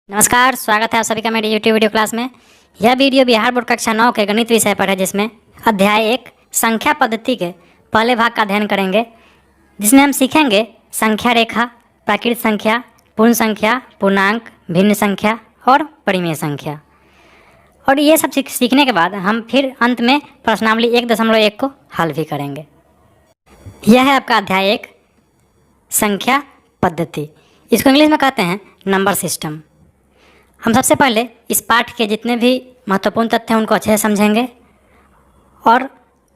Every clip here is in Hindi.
नमस्कार, स्वागत है आप सभी का मेरी यूट्यूब वीडियो क्लास में। यह वीडियो बिहार बोर्ड कक्षा 9 के गणित विषय पर है, जिसमें अध्याय 1 संख्या पद्धति के पहले भाग का अध्ययन करेंगे, जिसमें हम सीखेंगे संख्या रेखा, प्राकृत संख्या, पूर्ण संख्या, पूर्णांक, भिन्न संख्या और परिमेय संख्या। और ये सब सीखने के बाद हम फिर अंत में प्रश्नावली 1.1 को हल भी करेंगे। यह है आपका अध्याय 1 संख्या पद्धति। इसको इंग्लिश में कहते हैं नंबर सिस्टम। हम सबसे पहले इस पाठ के जितने भी महत्वपूर्ण तथ्य हैं उनको अच्छे से समझेंगे और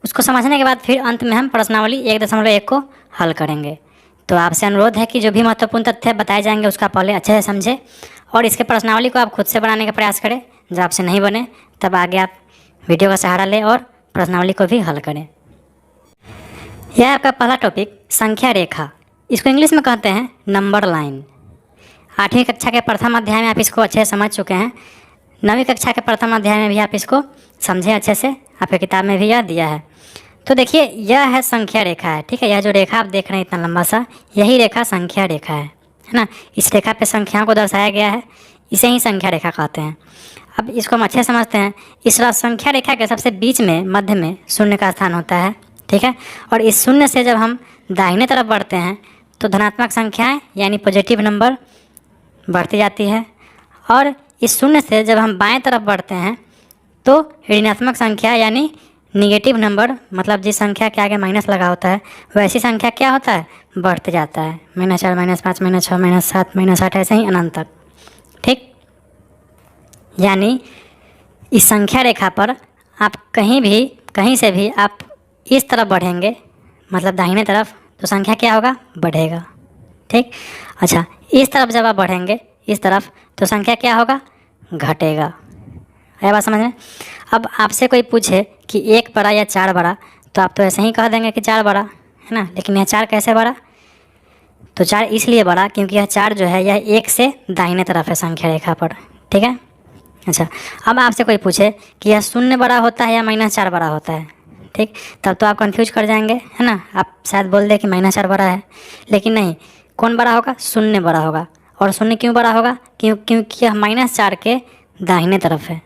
उसको समझने के बाद फिर अंत में हम प्रश्नावली 1.1 को हल करेंगे। तो आपसे अनुरोध है कि जो भी महत्वपूर्ण तथ्य बताए जाएंगे उसका पहले अच्छे से समझें और इसके प्रश्नावली को आप खुद से बनाने का प्रयास करें। जब आपसे नहीं बने तब आगे आप वीडियो का सहारा लें और प्रश्नावली को भी हल करें। यह आपका पहला टॉपिक संख्या रेखा। इसको इंग्लिश में कहते हैं नंबर लाइन। 8वीं कक्षा के प्रथम अध्याय में आप इसको अच्छे से समझ चुके हैं। 9वीं कक्षा के प्रथम अध्याय में भी आप इसको समझें अच्छे से, आपके किताब में भी यह दिया है। तो देखिए, यह है संख्या रेखा है, ठीक है। यह जो रेखा आप देख रहे हैं इतना लंबा सा, यही रेखा संख्या रेखा है ना। इस रेखा पे संख्याओं को दर्शाया गया है, इसे ही संख्या रेखा कहते हैं। अब इसको हम अच्छे से समझते हैं। इस संख्या रेखा के सबसे बीच में मध्य में शून्य का स्थान होता है, ठीक है। और इस शून्य से जब हम दाहिने तरफ बढ़ते हैं तो धनात्मक संख्याएँ यानी पॉजिटिव नंबर बढ़ती जाती है, और इस शून्य से जब हम बाएं तरफ बढ़ते हैं तो ऋणात्मक संख्या यानी निगेटिव नंबर, मतलब जिस संख्या के आगे माइनस लगा होता है वैसी संख्या क्या होता है, बढ़ते जाता है। -4, -5, -6, -7, -8 ऐसे ही अनंत तक, ठीक। यानी इस संख्या रेखा पर आप कहीं से भी आप इस तरफ बढ़ेंगे, मतलब दाहिने तरफ, तो संख्या क्या होगा, बढ़ेगा, ठीक। अच्छा, इस तरफ जब आप बढ़ेंगे इस तरफ तो संख्या क्या होगा, घटेगा। है बात समझ में। अब आपसे कोई पूछे कि 1 बड़ा या 4 बड़ा, तो आप तो ऐसे ही कह देंगे कि 4 बड़ा है ना। लेकिन यह 4 कैसे बढ़ा, तो 4 इसलिए बढ़ा क्योंकि यह 4 जो है यह 1 से दाहिने तरफ है संख्या रेखा पर, ठीक है। अच्छा, अब आपसे कोई पूछे कि यह 0 बड़ा होता है या -4 बड़ा होता है, ठीक, तब तो आप कंफ्यूज कर जाएंगे, है ना। आप शायद बोल दें कि -4 बड़ा है, लेकिन नहीं, कौन बड़ा होगा, 0 बड़ा होगा। और 0 क्यों बड़ा होगा, क्योंकि यह -4 के दाहिने तरफ है,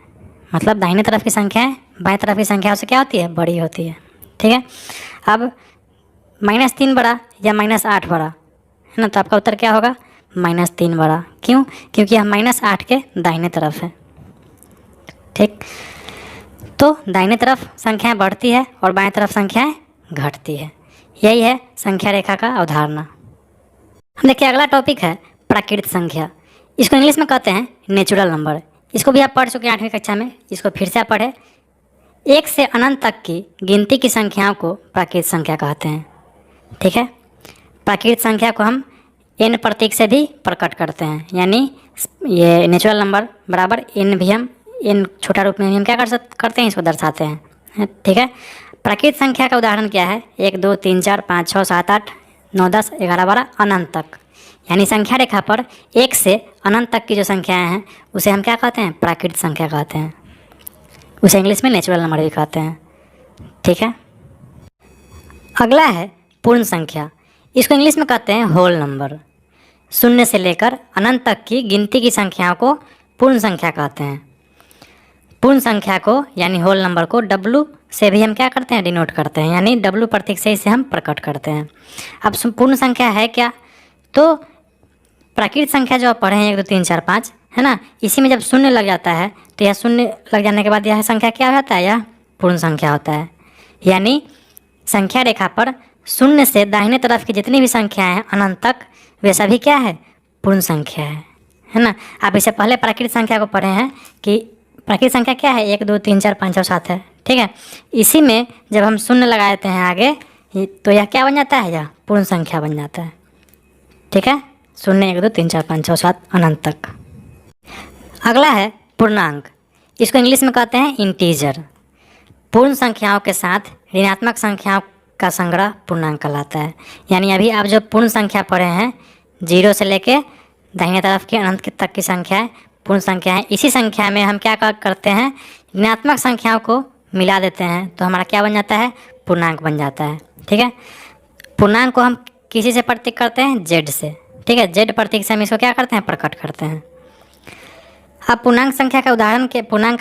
मतलब दाहिने तरफ की संख्याएं बाएं तरफ की संख्याओं से क्या होती है, बड़ी होती है, ठीक है। अब -3 बड़ा या -8 बड़ा है ना, तो आपका उत्तर क्या होगा, -3 बड़ा। क्यों, क्योंकि यह -8 के दाहिने तरफ है, ठीक। तो दाहिने तरफ संख्याएं बढ़ती है और बाएं तरफ संख्याएं घटती है। यही है संख्या रेखा का अवधारणा। हम देखिए, अगला टॉपिक है प्राकृत संख्या। इसको इंग्लिश में कहते हैं नेचुरल नंबर। इसको भी आप पढ़ चुके हैं 8वीं कक्षा में, इसको फिर से आप पढ़े। 1 से अनंत तक की गिनती की संख्याओं को प्राकृत संख्या कहते हैं, ठीक है। प्राकृत संख्या को हम n प्रतीक से भी प्रकट करते हैं, यानी ये नेचुरल नंबर बराबर n भी हम n छोटा रूप में भी हम क्या करते हैं, इसको दर्शाते हैं, ठीक है। प्राकृत संख्या का उदाहरण क्या है, 1, 2, 3, 4, 5, 6, 7, 8, 9, 10, 11, 12 अनंत तक। यानी संख्या रेखा पर 1 से अनंत तक की जो संख्याएं हैं उसे हम क्या कहते हैं, प्राकृत संख्या कहते हैं। उसे इंग्लिश में नेचुरल नंबर भी कहते हैं, ठीक है। अगला है पूर्ण संख्या। इसको इंग्लिश में कहते हैं होल नंबर। 0 से लेकर अनंत तक की गिनती की संख्याओं को पूर्ण संख्या कहते हैं। पूर्ण संख्या को यानी होल नंबर को W से भी हम क्या करते हैं, डिनोट करते हैं, यानी W प्रतीक से इसे हम प्रकट करते हैं। अब पूर्ण संख्या है क्या, तो प्राकृत संख्या जो आप पढ़े हैं 1, 2, 3, 4, 5 है ना, इसी में जब 0 लग जाता है तो यह 0 लग जाने के बाद यह संख्या क्या हो जाता है, यह पूर्ण संख्या होता है। यानी संख्या रेखा पर 0 से दाहिने तरफ की जितनी भी संख्याएं हैं अनंत तक, वे सभी क्या है, पूर्ण संख्या है ना। आप इससे पहले प्राकृत संख्या को पढ़े हैं कि प्राकृत संख्या क्या है, 1, 2, 3, 4, 5 और 7 है, ठीक है। इसी में जब हम 0 लगा देते हैं आगे तो यह क्या बन जाता है, यह पूर्ण संख्या बन जाता है, ठीक है। 0, 1, 2, 3, 4, 5, 6, 7 अनंत तक। अगला है पूर्णांक। इसको इंग्लिश में कहते हैं इंटीजर। पूर्ण संख्याओं के साथ ऋणात्मक संख्याओं का संग्रह पूर्णांक कहलाता है। यानी अभी आप जो पूर्ण संख्या पढ़े हैं, 0 से लेके दाहिने तरफ की अनंत तक की संख्याएं पूर्ण संख्या है। इसी संख्या में हम क्या करते हैं, ऋणात्मक संख्याओं को मिला देते हैं तो हमारा क्या बन जाता है, पूर्णांक बन जाता है, ठीक है। पूर्णांक को हम किसी से प्रतीक करते हैं, Z से, ठीक है। Z प्रतीक से हम इसको क्या करते हैं, प्रकट करते हैं। अब पूर्णांक का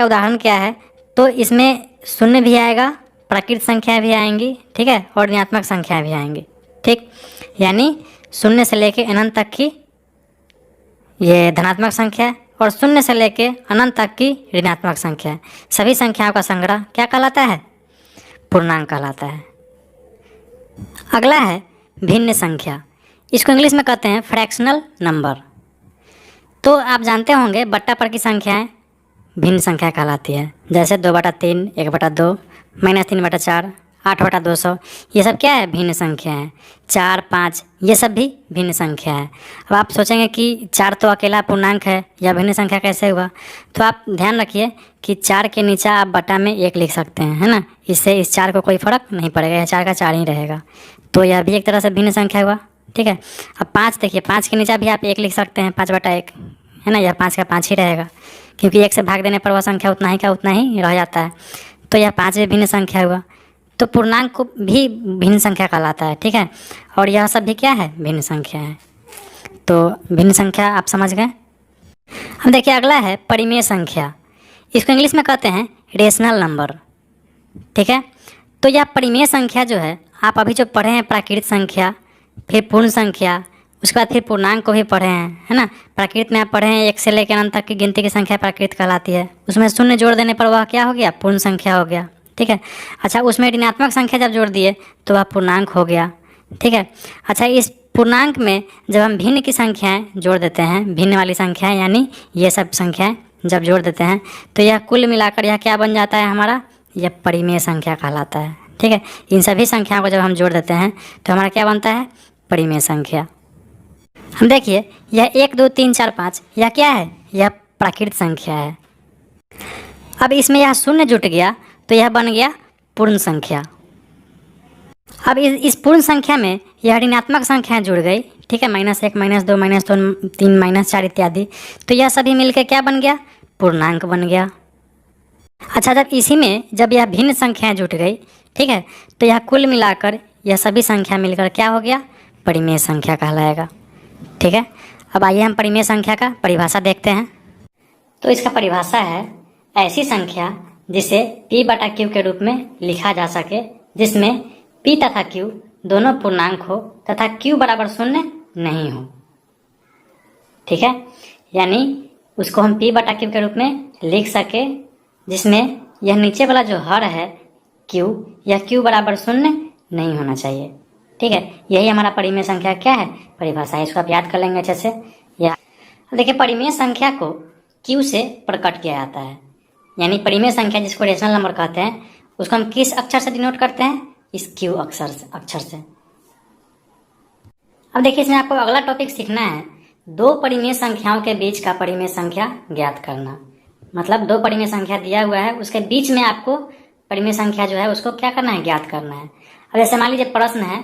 उदाहरण क्या है, तो इसमें शून्य भी आएगा, प्राकृत संख्या भी आएंगी, ठीक है, और ऋणात्मक संख्या भी आएंगी, ठीक। यानी शून्य से लेके अनंत तक की ये धनात्मक संख्या है और शून्य से लेके अनंत तक की ऋणात्मक संख्या है। सभी संख्याओं का संग्रह क्या कहलाता है? पूर्णांक कहलाता है। अगला है भिन्न संख्या। इसको इंग्लिश में कहते हैं फ्रैक्शनल नंबर। तो आप जानते होंगे बट्टा पर की संख्याएं भिन्न संख्या कहलाती है। जैसे 2/3, 1/2, -3/4, 8/200, ये सब क्या है? भिन्न संख्या है। 4, 5 ये सब भी भिन्न संख्या है। अब आप सोचेंगे कि 4 तो अकेला पूर्णांक है, या भिन्न संख्या कैसे हुआ? तो आप ध्यान रखिए कि 4 के नीचे आप बट्टा में 1 लिख सकते हैं, है ना। इससे इस 4 को कोई फ़र्क नहीं पड़ेगा, यह 4 का 4 ही रहेगा। तो यह भी एक तरह से भिन्न संख्या हुआ, ठीक है। अब 5 देखिए, 5 के नीचे भी आप 1 लिख सकते हैं, 5/1, है ना। यह 5 का 5 ही रहेगा, क्योंकि 1 से भाग देने पर वह संख्या उतना ही का उतना ही रह जाता है। तो यह 5 भी भिन्न संख्या हुआ। तो पूर्णांक को भी भिन्न संख्या कहलाता है, ठीक है। और यह सब भी क्या है? भिन्न संख्या है। तो भिन्न संख्या आप समझ गए। हम देखिए अगला है परिमेय संख्या। इसको इंग्लिश में कहते हैं रेशनल नंबर, ठीक है। तो यह परिमेय संख्या जो है, आप अभी जो पढ़े हैं प्राकृत संख्या, फिर पूर्ण संख्या, उसके बाद फिर पूर्णांक को भी पढ़े हैं, है ना। प्राकृत में आप पढ़े हैं 1 से लेकर अनंत तक की गिनती की संख्या प्राकृत कहलाती है। उसमें शून्य जोड़ देने पर वह क्या हो गया? पूर्ण संख्या हो गया, ठीक है। अच्छा, उसमें ऋणात्मक संख्या जब जोड़ दिए तो वह पूर्णांक हो गया, ठीक है। अच्छा, इस पूर्णांक में जब हम भिन्न की संख्याएं जोड़ देते हैं, भिन्न वाली संख्याएं यानी ये सब संख्याएं जब जोड़ देते हैं, तो यह कुल मिलाकर यह क्या बन जाता है हमारा? यह परिमेय संख्या कहलाता है, ठीक है। इन सभी संख्याओं को जब हम जोड़ देते हैं तो हमारा क्या बनता है? परिमेय संख्या। हम देखिए यह 1, 2, 3, 4, 5 यह क्या है? यह प्राकृत संख्या है। अब इसमें यह शून्य जुट गया तो यह बन गया पूर्ण संख्या। अब इस पूर्ण संख्या में यह ऋणात्मक संख्याएं जुड़ गई, ठीक है, -1, -2, -3, -4 इत्यादि। तो यह सभी मिलकर क्या बन गया? पूर्णांक बन गया। अच्छा, जब यह भिन्न संख्याएं जुट गई, ठीक है, तो यह कुल मिलाकर यह सभी संख्या मिलकर क्या हो गया? परिमेय संख्या कहलाएगा, ठीक है। अब आइए हम परिमेय संख्या का परिभाषा देखते हैं। तो इसका परिभाषा है ऐसी संख्या जिसे P/Q के रूप में लिखा जा सके, जिसमें P तथा Q दोनों पूर्णांक हो तथा Q बराबर 0 नहीं हो, ठीक है। यानी उसको हम P/Q के रूप में लिख सके, जिसमें यह नीचे वाला जो हर है Q, यह Q बराबर 0 नहीं होना चाहिए, ठीक है। यही हमारा परिमेय संख्या क्या है? परिभाषा है। इसको आप याद कर लेंगे अच्छे से। या देखिए, परिमेय संख्या को Q से प्रकट किया जाता है। यानी परिमेय संख्या जिसको रेशनल नंबर कहते हैं, उसको हम किस अक्षर से डिनोट करते हैं? इस Q अक्षर से। अब देखिए, इसमें आपको अगला टॉपिक सीखना है, दो परिमेय संख्याओं के बीच का परिमेय संख्या ज्ञात करना। मतलब दो परिमेय संख्या दिया हुआ है, उसके बीच में आपको परिमेय संख्या जो है उसको क्या करना है? ज्ञात करना है। अब जैसे मान लीजिए प्रश्न है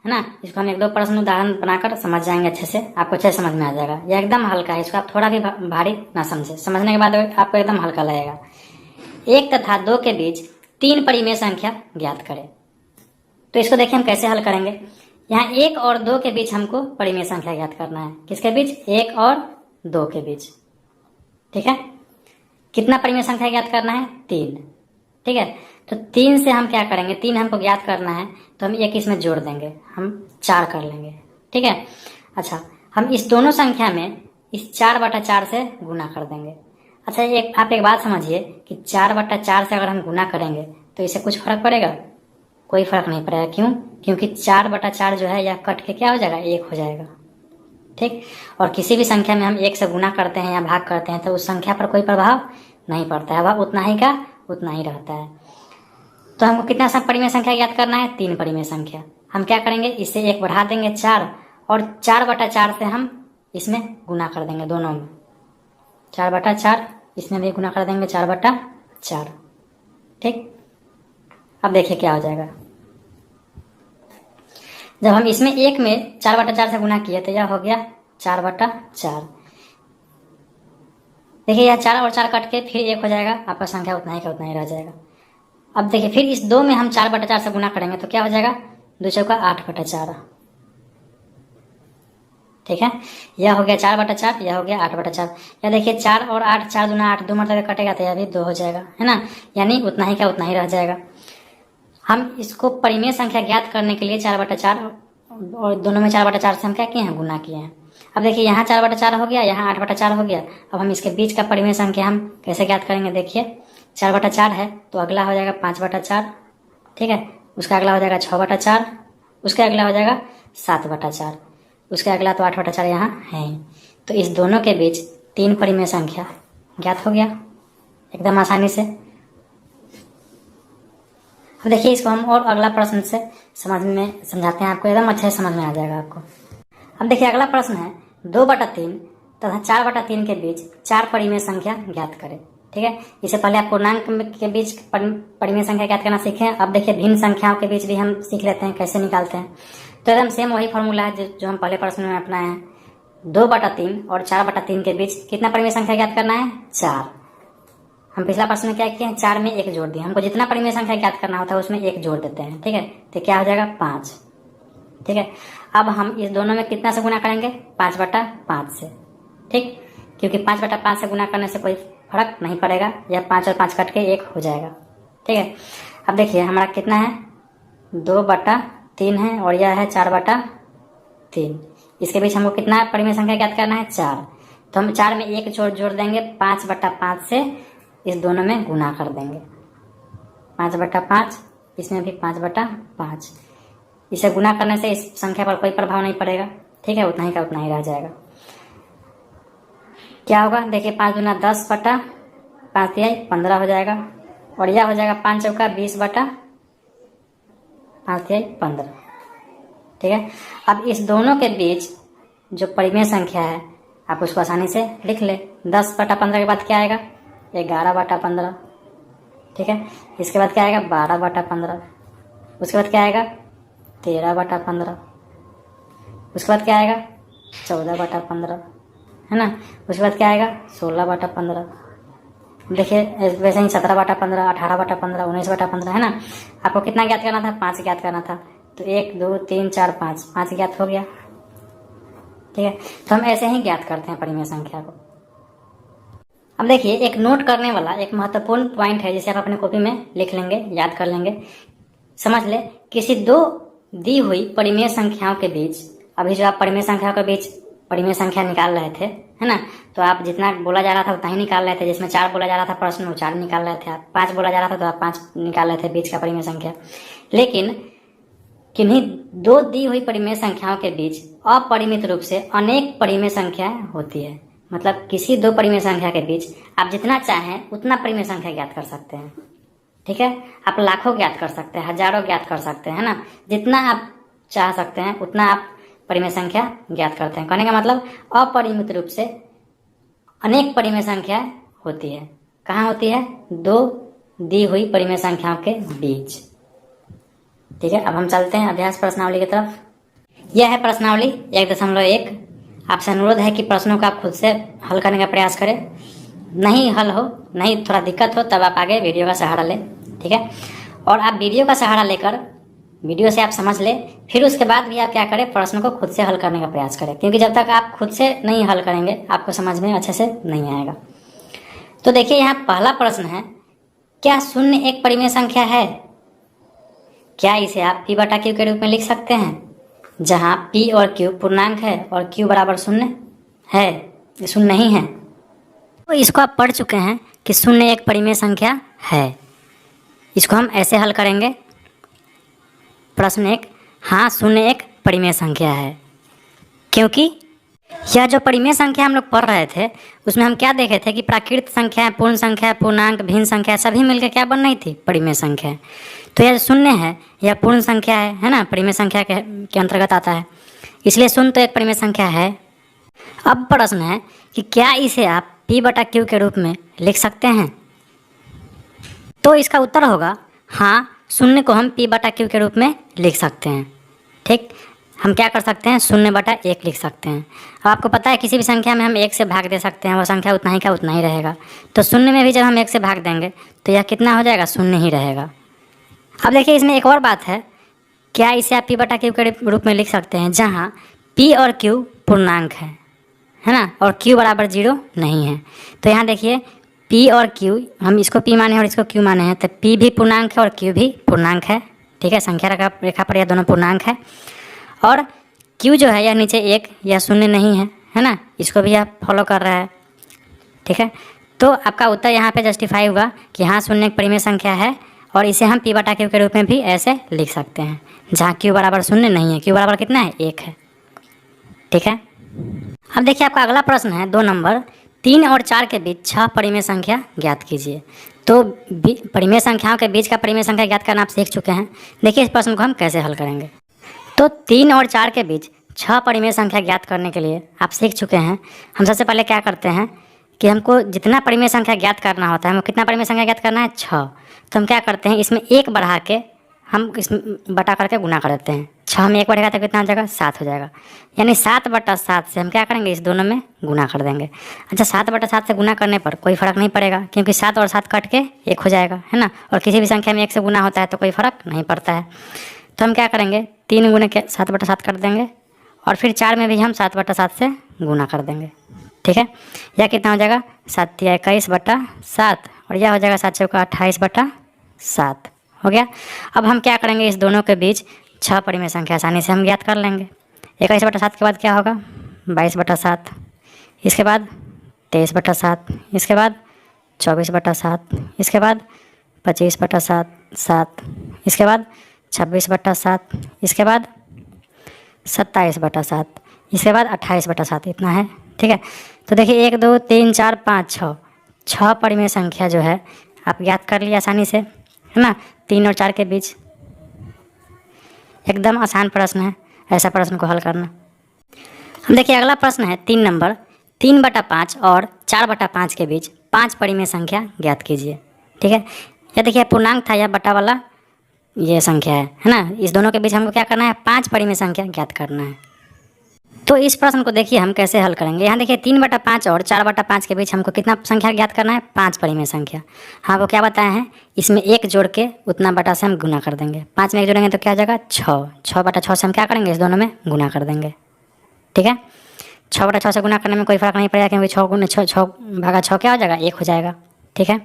ना, इसको हम 1-2 प्रश्न उदाहरण बनाकर समझ जाएंगे अच्छे से, आपको अच्छे समझ में आ जाएगा। यह एकदम हल्का है, इसको आप थोड़ा भी भारी ना समझे, समझने के बाद आपको एकदम हल्का लगेगा। 1 तथा 2 के बीच 3 परिमेय संख्या ज्ञात करें। तो इसको देखिए हम कैसे हल करेंगे। यहाँ 1 और 2 के बीच हमको परिमेय संख्या ज्ञात करना है। किसके बीच? 1 और 2 के बीच, ठीक है। कितना परिमेय संख्या ज्ञात करना है? 3, ठीक है। तो 3 से हम क्या करेंगे? 3 हमको ज्ञात करना है, तो हम 1 इसमें जोड़ देंगे, हम 4 कर लेंगे, ठीक है। अच्छा, हम इस दोनों संख्या में इस 4/4 से गुना कर देंगे। अच्छा, आप एक बात समझिए कि 4/4 से अगर हम गुना करेंगे तो इससे कुछ फर्क पड़ेगा? कोई फर्क नहीं पड़ेगा। क्यों? क्योंकि 4/4 जो है यह कट के क्या हो जाएगा? 1 हो जाएगा, ठीक। और किसी भी संख्या में हम 1 से गुना करते हैं या भाग करते हैं तो उस संख्या पर कोई प्रभाव नहीं पड़ता है, वह उतना ही का उतना ही रहता है। तो हमको कितना सब परिमेय संख्या ज्ञात करना है? 3 परिमेय संख्या। हम क्या करेंगे? इससे 1 बढ़ा देंगे 4, और 4/4 से हम इसमें गुना कर देंगे, दोनों में 4/4, इसमें भी गुना कर देंगे 4/4, ठीक। अब देखिए क्या हो जाएगा। जब हम इसमें 1 में 4/4 से गुना किए तो यह हो गया 4/4। देखिए यह 4 और 4 कट के फिर 1 हो जाएगा, आपका संख्या उतना ही का उतना ही रह जाएगा। अब देखिए फिर इस 2 में हम 4/4 से गुना करेंगे तो क्या हो जाएगा? 2 चौका 8/4, ठीक है। यह हो गया 4/4, यह हो गया 8/4। या देखिए 4 और 8, 4 दूना 8, 2 मरतबे कटेगा तो यह भी 2 हो जाएगा, है ना। यानी उतना ही का उतना ही रह जाएगा। हम इसको परिमेय संख्या ज्ञात करने के लिए 4/4 और दोनों में 4/4 से हम क्या किए हैं, गुना किए हैं। अब देखिए यहाँ 4/4 हो गया, यहाँ 8/4 हो गया। अब हम इसके बीच का परिमेय संख्या हम कैसे ज्ञात करेंगे, देखिए 4/4 है तो अगला हो जाएगा 5/4, ठीक है। उसका अगला हो जाएगा 6/4, उसका अगला हो जाएगा 7/4, उसका अगला तो 8/4 यहाँ है। तो इस दोनों के बीच 3 परिमेय संख्या ज्ञात हो गया एकदम आसानी से। अब देखिए इसको हम और अगला प्रश्न से समझाते हैं आपको, एकदम अच्छे से समझ में आ जाएगा आपको। अब देखिए अगला प्रश्न है 2/3 तथा 4/3 के बीच 4 परिमेय संख्या ज्ञात करें, ठीक है। इससे पहले आप पूर्णांक के बीच परिमेय संख्या ज्ञात करना सीखे। अब देखिए भिन्न संख्याओं के बीच भी हम सीख लेते हैं कैसे निकालते हैं। तो एकदम सेम वही फॉर्मूला है जो हम पहले प्रश्न में अपनाए हैं। 2/3 और 4/3 के बीच कितना परिमेय संख्या ज्ञात करना है, 4। हम पिछला प्रश्न में क्या किए हैं, 4 में 1 जोड़ दिए। हमको जितना परिमेय संख्या ज्ञात करना होता है उसमें 1 जोड़ देते हैं, ठीक है। तो क्या हो जाएगा 5, ठीक है। अब हम इस दोनों में कितना से गुना करेंगे, 5/5 से, ठीक। क्योंकि 5/5 से गुना करने से कोई फर्क नहीं पड़ेगा, यह 5 और 5 कट के 1 हो जाएगा, ठीक है। अब देखिए हमारा कितना है, 2/3 है और यह है 4/3। इसके बीच हमको कितना परिमेय संख्या ज्ञात करना है, 4। तो हम 4 में 1 जोड़ देंगे, 5/5 से इस दोनों में गुना कर देंगे, 5/5, इसमें भी 5/5। इसे गुना करने से इस संख्या पर कोई प्रभाव नहीं पड़ेगा, ठीक है। उतना ही का उतना ही रह जाएगा। क्या होगा, देखिए 5 दूना 10/5 दिया 15 हो जाएगा और यह हो जाएगा 5 चौका 20/5 दिया 15, ठीक है। अब इस दोनों के बीच जो परिमेय संख्या है आप उसको आसानी से लिख ले। 10/15 के बाद क्या आएगा, 11/15, ठीक है। इसके बाद क्या आएगा, 12/15, उसके बाद क्या आएगा, 13/15, उसके बाद क्या आएगा, 14/15, है ना। उसके बाद क्या आएगा, 16/15। देखिए वैसे ही 17/15, 18/15, 19/15, है ना। आपको कितना ज्ञात करना था, 5 ज्ञात करना था। तो 1 2 3 4 5 ज्ञात हो गया, ठीक है। तो हम ऐसे ही ज्ञात करते हैं परिमेय संख्या को। अब देखिए एक नोट करने वाला एक महत्वपूर्ण पॉइंट है जिसे आप अपने कॉपी में लिख लेंगे, याद कर लेंगे। समझ ले, किसी 2 दी हुई परिमेय संख्याओं के बीच, अभी जो आप परिमेय संख्याओं के बीच परिमेय संख्या निकाल रहे थे, है ना। तो आप जितना बोला जा रहा था उतना ही निकाल रहे थे। जिसमें 4 बोला जा रहा था प्रश्न में 4 निकाल रहे थे आप, 5 बोला जा रहा था तो आप 5 निकाल रहे थे बीच का परिमेय संख्या। लेकिन किन्हीं 2 दी हुई परिमेय संख्याओं के बीच अपरिमित रूप से अनेक परिमेय संख्याएं होती है। मतलब किसी 2 परिमेय संख्या के बीच आप जितना चाहें उतना परिमेय संख्या ज्ञात कर सकते हैं, ठीक है। आप लाखों ज्ञात कर सकते हैं, हजारों ज्ञात कर सकते हैं, है ना। जितना आप चाह सकते हैं उतना आप परिमेय संख्या ज्ञात करते हैं। कहने का मतलब अपरिमित रूप से अनेक परिमेय संख्या होती है। कहाँ होती है, 2 दी हुई परिमेय संख्याओं के बीच, ठीक है। अब हम चलते हैं अभ्यास प्रश्नावली की तरफ। यह है प्रश्नावली 1.1। आपसे अनुरोध है कि प्रश्नों का आप खुद से हल करने का प्रयास करें। नहीं हल हो, नहीं थोड़ा दिक्कत हो, तब आप आगे वीडियो का सहारा लें, ठीक है। और आप वीडियो का सहारा लेकर वीडियो से आप समझ ले, फिर उसके बाद भी आप क्या करें, प्रश्न को खुद से हल करने का प्रयास करें। क्योंकि जब तक आप खुद से नहीं हल करेंगे आपको समझ में अच्छे से नहीं आएगा। तो देखिए यहाँ पहला प्रश्न है, क्या 0 एक परिमेय संख्या है? क्या इसे आप p/q के रूप में लिख सकते हैं, जहाँ p और q पूर्णांक है और q बराबर 0 है, 0 नहीं है। तो इसको आप पढ़ चुके हैं कि 0 एक परिमेय संख्या है। इसको हम ऐसे हल करेंगे। प्रश्न 1, हाँ 0 एक परिमेय संख्या है, क्योंकि यह जो परिमेय संख्या हम लोग पढ़ रहे थे उसमें हम क्या देखे थे कि प्राकृत संख्या, पूर्ण संख्या, पूर्णांक, भिन्न संख्या सभी मिलकर क्या बन रही थी, परिमेय संख्या। तो यह 0 है, यह पूर्ण संख्या है ना, परिमेय संख्या के अंतर्गत आता है, इसलिए 0 तो एक परिमेय संख्या है। अब प्रश्न है कि क्या इसे आप p/q के रूप में लिख सकते हैं? तो इसका उत्तर होगा हाँ, 0 को हम p/q के रूप में लिख सकते हैं, ठीक। हम क्या कर सकते हैं, 0/1 लिख सकते हैं। अब आपको पता है किसी भी संख्या में हम 1 से भाग दे सकते हैं, वो संख्या उतना ही का उतना ही रहेगा। तो 0 में भी जब हम 1 से भाग देंगे तो यह कितना हो जाएगा, 0 ही रहेगा। अब देखिए इसमें एक और बात है, क्या इसे आप p/q के रूप में लिख सकते हैं, जहाँ p और q पूर्णांक है ना, और q बराबर 0 नहीं है। तो यहाँ देखिए p और q, हम इसको p माने और इसको q माने हैं, तो p भी पूर्णांक है और q भी पूर्णांक है। ठीक है, संख्या रेखा पर यह दोनों पूर्णांक है। और q जो है यह नीचे 1 या 0 नहीं है ना, इसको भी आप फॉलो कर रहा है। ठीक है, तो आपका उत्तर यहाँ पे जस्टिफाई हुआ कि हाँ 0 एक परिमेय संख्या है, और इसे हम p बटा q के रूप में भी ऐसे लिख सकते हैं, जहाँ q बराबर 0 नहीं है, q बराबर कितना है 1 है। ठीक है, अब देखिए आपका अगला प्रश्न है 2 नंबर, 3 और 4 के बीच 6 परिमेय संख्या ज्ञात कीजिए। तो परिमेय संख्याओं के बीच का परिमेय संख्या ज्ञात करना आप सीख चुके हैं। देखिए इस प्रश्न को हम कैसे हल करेंगे। तो 3 और 4 के बीच 6 परिमेय संख्या ज्ञात करने के लिए आप सीख चुके हैं। हम सबसे पहले क्या करते हैं कि हमको जितना परिमेय संख्या ज्ञात करना होता है, हमको कितना परिमेय संख्या ज्ञात करना है 6, तो हम क्या करते हैं इसमें 1 बढ़ा के हम इस बटा करके गुना कर देते हैं। 6 में 1 बढ़ेगा तो कितना हो जाएगा 7 हो जाएगा, यानी 7/7 से हम क्या करेंगे इस दोनों में गुना कर देंगे। अच्छा 7/7 से गुना करने पर कोई फ़र्क नहीं पड़ेगा, क्योंकि 7 और 7 कट के 1 हो जाएगा, है ना, और किसी भी संख्या में 1 से गुना होता है तो कोई फ़र्क नहीं पड़ता है। तो हम क्या करेंगे 3 गुने के 7/7 कर देंगे, और फिर 4 में भी हम 7/7 से गुना कर देंगे। ठीक है, यह कितना हो जाएगा 7 या 21/7, और यह हो जाएगा 7 चौका 28/7 हो गया। अब हम क्या करेंगे इस दोनों के बीच 6 परिमेय संख्या आसानी से हम ज्ञात कर लेंगे। 21/7 के बाद क्या होगा 22/7, इसके बाद 23/7, इसके बाद 24/7, इसके बाद 25/7, इसके बाद 26/7, इसके बाद 27/7, इसके बाद 28/7, इतना है। ठीक है, तो देखिए 1 2 3 4 5 6 परिमेय संख्या जो है आप ज्ञात कर लिए आसानी से, है ना। 3 और 4 के बीच एकदम आसान प्रश्न है ऐसा प्रश्न को हल करना। हम देखिए अगला प्रश्न है 3 नंबर, 3/5 और 4/5 के बीच 5 परिमेय संख्या ज्ञात कीजिए। ठीक है, यह देखिए पूर्णांक था, यह बटा वाला ये संख्या है ना। इस दोनों के बीच हमको क्या करना है 5 परिमेय संख्या ज्ञात करना है। तो इस प्रश्न को देखिए हम कैसे हल करेंगे। यहाँ देखिए 3/5 और 4/5 के बीच हमको कितना संख्या ज्ञात करना है 5 परिमेय संख्या। हाँ वो क्या बताया है, इसमें 1 जोड़ के उतना बटा से हम गुना कर देंगे। 5 में 1 जोड़ेंगे तो क्या हो जाएगा 6, 6/6 से हम क्या करेंगे इस दोनों में गुना कर देंगे। ठीक है, 6/6 से गुना करने में कोई फ़र्क नहीं पड़ेगा, क्योंकि 6 गुने 6 भागा 6 क्या हो जाएगा 1 हो जाएगा। ठीक है,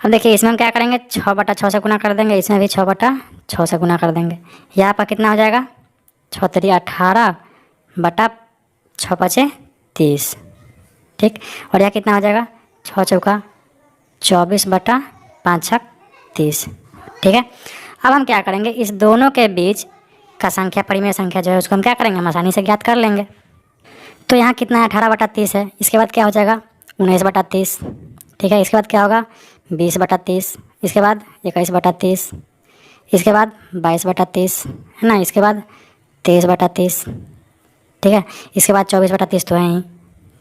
अब देखिए इसमें हम क्या करेंगे 6/6 से गुना कर देंगे, इसमें भी 6/6 से गुना कर देंगे। यहाँ पर कितना हो जाएगा 6 3 18 बटा 6 5 30। ठीक, और यह कितना हो जाएगा 6 चौका 24/5 6 30। ठीक है, अब हम क्या करेंगे इस दोनों के बीच का संख्या परिमेय संख्या जो है उसको हम क्या करेंगे हम आसानी से ज्ञात कर लेंगे। तो यहाँ कितना है 18/30 है, इसके बाद क्या हो जाएगा 19/30। ठीक है, इसके बाद क्या होगा 20/30, इसके बाद 21/30, इसके बाद 22/30, है ना, इसके बाद 23/30। ठीक है, इसके बाद 24/30 तो है ही।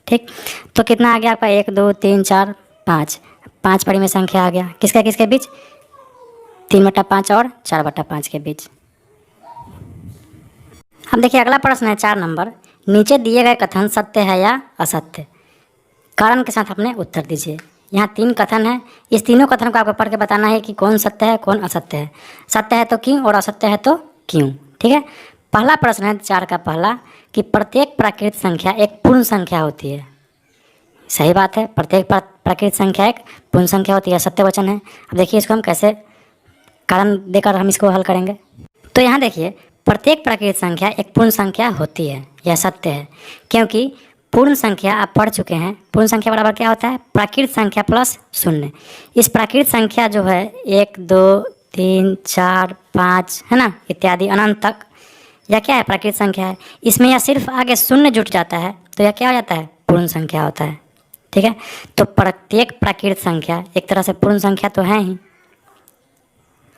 ठीक, तो कितना आ गया आपका 1 2 3 4 5, 5 परिमेय संख्या आ गया किसके बीच 3/5 और 4/5 के बीच। अब देखिए अगला प्रश्न है 4 नंबर, नीचे दिए गए कथन सत्य है या असत्य, कारण के साथ अपने उत्तर दीजिए। यहाँ 3 कथन है, इस तीनों कथन को आपको पढ़ के बताना है कि कौन सत्य है कौन असत्य है। सत्य है तो क्यों और असत्य है तो क्यों। ठीक है, पहला प्रश्न है 4 का पहला कि प्रत्येक प्राकृत संख्या एक पूर्ण संख्या होती है। सही बात है, प्रत्येक प्राकृत संख्या एक पूर्ण संख्या होती है, सत्य वचन है। अब देखिए इसको हम कैसे कारण देकर हम इसको हल करेंगे। तो यहाँ देखिए प्रत्येक प्राकृत संख्या एक पूर्ण संख्या होती है, यह सत्य है, क्योंकि पूर्ण संख्या आप पढ़ चुके हैं, पूर्ण संख्या बराबर क्या होता है प्राकृत संख्या प्लस 0। इस प्राकृत संख्या जो है 1 2 3 4 5 है ना इत्यादि अनंत तक, यह क्या है प्राकृत संख्या है। इसमें यह सिर्फ आगे 0 जुट जाता है तो यह क्या हो जाता है पूर्ण संख्या होता है। ठीक है, तो प्रत्येक प्राकृत संख्या एक तरह से पूर्ण संख्या तो है ही।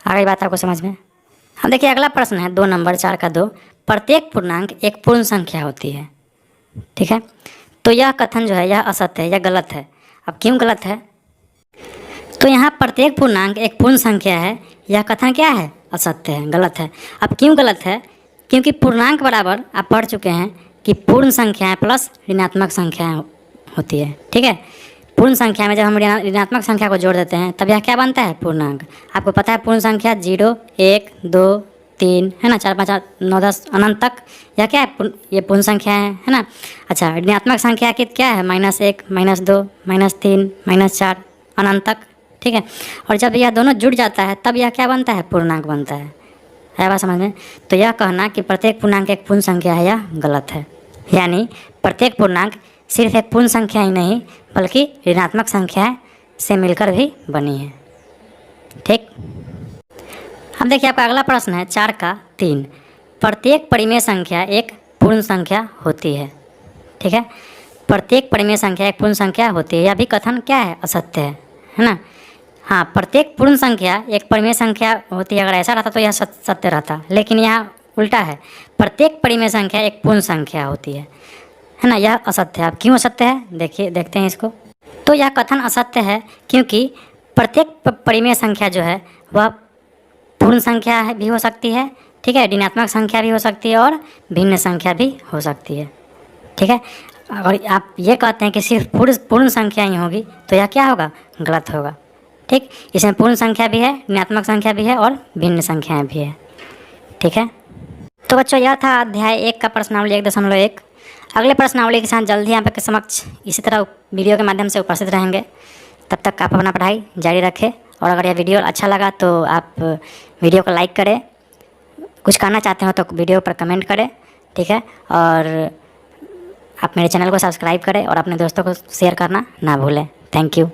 आ गई बात आपको समझ में। हम देखिए अगला प्रश्न है 2 नंबर 4 का 2, प्रत्येक पूर्णांक एक पूर्ण संख्या होती है। ठीक है, तो यह कथन जो है यह असत्य है, यह गलत है। अब क्यों गलत है, तो यहाँ प्रत्येक पूर्णांक एक पूर्ण संख्या है, यह कथन क्या है असत्य है, गलत है। अब क्यों गलत है, क्योंकि पूर्णांक बराबर आप पढ़ चुके हैं कि पूर्ण संख्याएं प्लस ऋणात्मक संख्याएं होती है। ठीक है, पूर्ण संख्या में जब हम ऋणात्मक संख्या को जोड़ देते हैं तब यह क्या बनता है पूर्णांक। आपको पता है पूर्ण संख्या 0 1 2 3 है ना, 4 5 8 9 10 अनंत तक। यह क्या है, ये पूर्ण संख्या है ना। अच्छा, ऋणात्मक संख्या की क्या है, -1 -2 -3 -4 अनंत तक, ठीक है। और जब यह दोनों जुड़ जाता है तब यह क्या बनता है, पूर्णांक बनता है बात समझ में। तो यह कहना कि प्रत्येक पूर्णांक एक पूर्ण संख्या है, यह गलत है। यानी प्रत्येक पूर्णांक सिर्फ एक पूर्ण संख्या ही नहीं बल्कि ऋणात्मक संख्या से मिलकर भी बनी है, ठीक। अब देखिए आपका अगला प्रश्न है 4 का 3। प्रत्येक परिमेय संख्या एक पूर्ण संख्या होती है, ठीक है। प्रत्येक परिमेय संख्या एक पूर्ण संख्या होती है, यह भी कथन क्या है, असत्य है ना। हाँ, प्रत्येक पूर्ण संख्या एक परिमेय संख्या होती है, अगर ऐसा रहता तो यह सत्य रहता, लेकिन यहाँ उल्टा है, प्रत्येक परिमेय संख्या एक पूर्ण संख्या होती है ना, यह असत्य है। अब क्यों असत्य है, देखिए देखते हैं इसको। तो यह कथन असत्य है क्योंकि प्रत्येक परिमेय संख्या जो है वह पूर्ण संख्या भी हो सकती है, ठीक है, ऋणात्मक संख्या भी हो सकती है और भिन्न संख्या भी हो सकती है, ठीक है। अगर आप ये कहते हैं कि सिर्फ पूर्ण संख्या ही होगी तो यह क्या होगा, गलत होगा, ठीक। इसमें पूर्ण संख्या भी है, ऋणात्मक संख्या भी है और भिन्न संख्याएं भी है, ठीक है। तो बच्चों यह था अध्याय 1 का प्रश्नावली 1.1। अगले प्रश्नावली के साथ जल्दी यहाँ के समक्ष इसी तरह वीडियो के माध्यम से उपस्थित रहेंगे। तब तक आप अपना पढ़ाई जारी रखें, और अगर यह वीडियो अच्छा लगा तो आप वीडियो को लाइक करें, कुछ कहना चाहते हो तो वीडियो पर कमेंट करें, ठीक है। और आप मेरे चैनल को सब्सक्राइब करें और अपने दोस्तों को शेयर करना ना भूलें। Thank you.